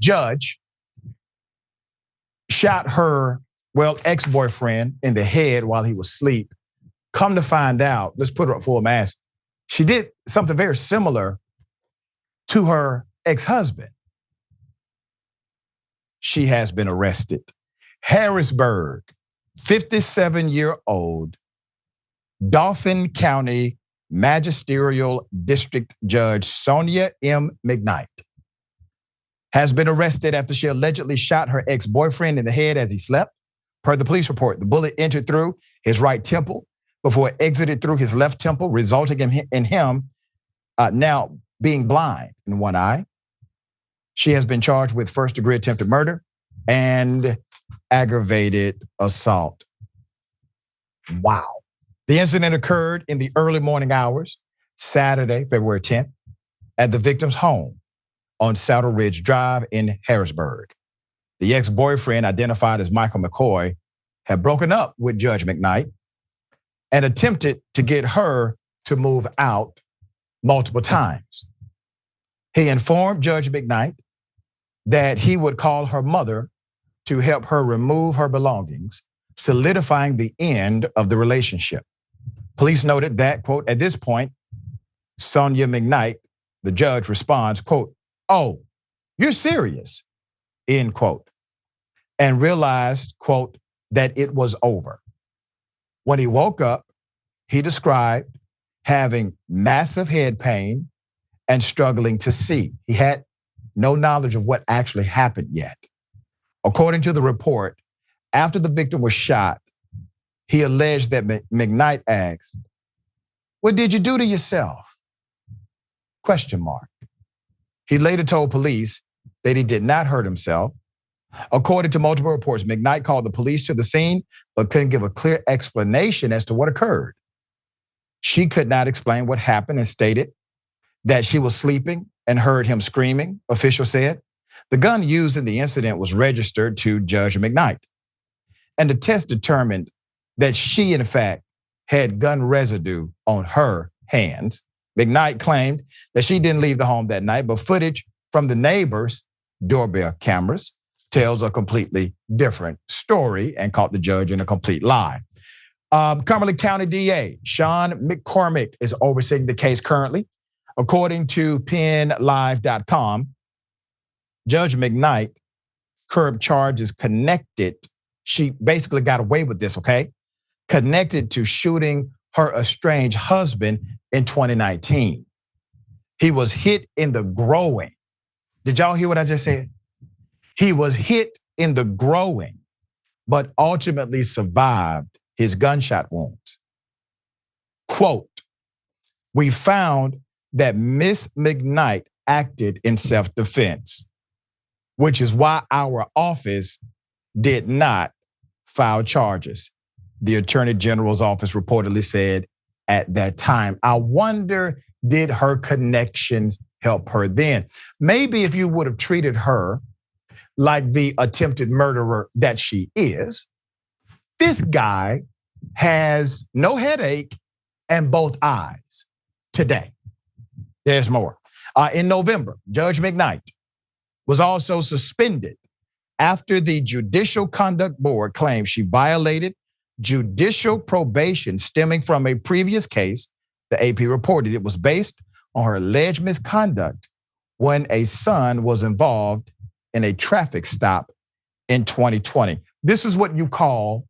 judge shot her, ex-boyfriend in the head while he was asleep. Come to find out, let's put her up full mask, she did something very similar to her ex-husband. She has been arrested. Harrisburg, 57-year-old Dauphin County Magisterial District Judge Sonya M. McKnight has been arrested after she allegedly shot her ex-boyfriend in the head as he slept. Per the police report, the bullet entered through his right temple before it exited through his left temple, resulting in him now being blind in one eye. She has been charged with first-degree attempted murder and aggravated assault. Wow. The incident occurred in the early morning hours, Saturday, February 10th, at the victim's home on Saddle Ridge Drive in Harrisburg. The ex-boyfriend, identified as Michael McCoy, had broken up with Judge McKnight and attempted to get her to move out multiple times. He informed Judge McKnight that he would call her mother to help her remove her belongings, solidifying the end of the relationship. Police noted that, quote, at this point, Sonya McKnight, the judge, responds, quote, "Oh, you're serious," end quote, and realized, quote, that it was over. When he woke up, he described having massive head pain and struggling to see. He had no knowledge of what actually happened yet. According to the report, after the victim was shot, he alleged that McKnight asked, "What did you do to yourself?" Question mark. He later told police that he did not hurt himself. According to multiple reports, McKnight called the police to the scene, but couldn't give a clear explanation as to what occurred. She could not explain what happened and stated that she was sleeping and heard him screaming, officials said. The gun used in the incident was registered to Judge McKnight, and the test determined that she, in fact, had gun residue on her hands. McKnight claimed that she didn't leave the home that night, but footage from the neighbors' doorbell cameras tells a completely different story and caught the judge in a complete lie. Cumberland County DA Sean McCormick is overseeing the case currently. According to PennLive.com, Judge McKnight curbed charges connected. She basically got away with this, okay? Connected to shooting her estranged husband in 2019. He was hit in the groin. Did y'all hear what I just said? He was hit in the groin, but ultimately survived his gunshot wounds. Quote, "We found that Miss McKnight acted in self-defense, which is why our office did not file charges," the Attorney General's office reportedly said at that time. I wonder, did her connections help her then? Maybe if you would have treated her like the attempted murderer that she is, this guy has no headache and both eyes today. There's more. In November, Judge McKnight was also suspended after the Judicial Conduct Board claimed she violated judicial probation stemming from a previous case. The AP reported it was based on her alleged misconduct when a son was involved in a traffic stop in 2020. This is what you call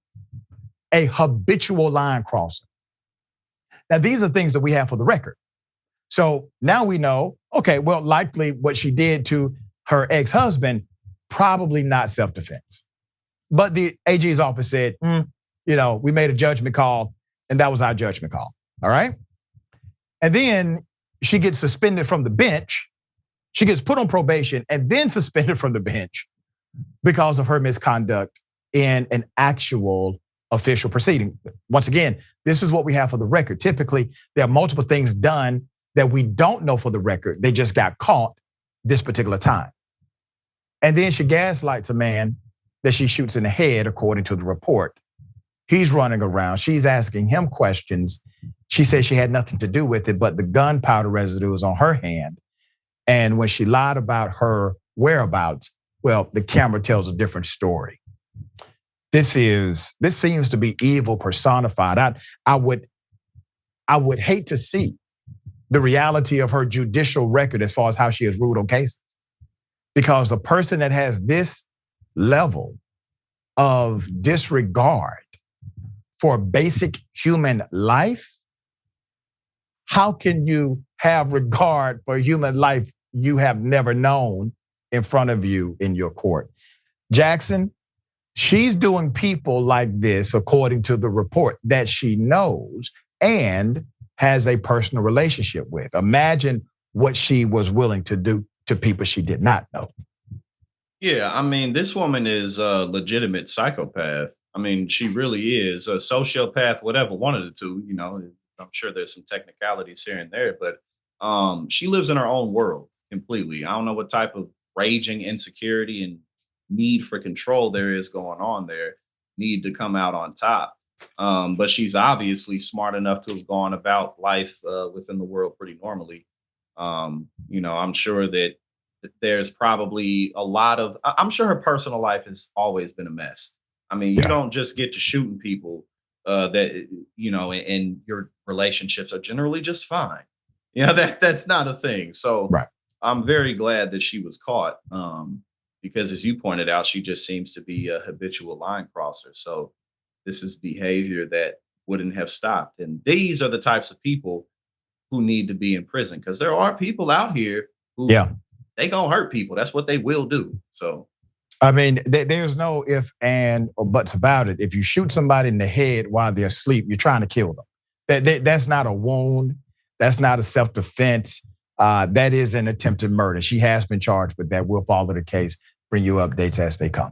a habitual line crosser. Now, these are things that we have for the record. So now we know, okay, well, likely what she did to her ex-husband, probably not self-defense. But the AG's office said, we made a judgment call, and that was our judgment call, all right? And then she gets suspended from the bench. She gets put on probation and then suspended from the bench because of her misconduct in an actual official proceeding. Once again, this is what we have for the record. Typically, there are multiple things done that we don't know for the record. They just got caught this particular time. And then she gaslights a man that she shoots in the head, according to the report. He's running around. She's asking him questions. She said she had nothing to do with it, but the gunpowder residue is on her hand. And when she lied about her whereabouts, well, the camera tells a different story. This seems to be evil personified. I would hate to see the reality of her judicial record as far as how she has ruled on cases. Because a person that has this level of disregard for basic human life, how can you have regard for human life you have never known in front of you in your court? Jackson, she's doing people like this, according to the report, that she knows and has a personal relationship with. Imagine what she was willing to do to people she did not know. Yeah, I mean, this woman is a legitimate psychopath. I mean, she really is a sociopath, whatever, one of the two, you know. I'm sure there's some technicalities here and there, but she lives in her own world completely. I don't know what type of raging insecurity and need for control there is going on there, need to come out on top. But she's obviously smart enough to have gone about life within the world pretty normally. You know, I'm sure that there's probably a lot of, I'm sure her personal life has always been a mess. I mean, you don't just get to shooting people that, you know, and your relationships are generally just fine. You know, that's not a thing. So Right. I'm very glad that she was caught because, as you pointed out, she just seems to be a habitual line crosser. So this is behavior that wouldn't have stopped. And these are the types of people who need to be in prison, because there are people out here who they gonna hurt people. That's what they will do. So, I mean, there's no if, and, or buts about it. If you shoot somebody in the head while they're asleep, you're trying to kill them. That's not a wound. That's not a self-defense. That is an attempted murder. She has been charged with that. We'll follow the case, bring you updates as they come.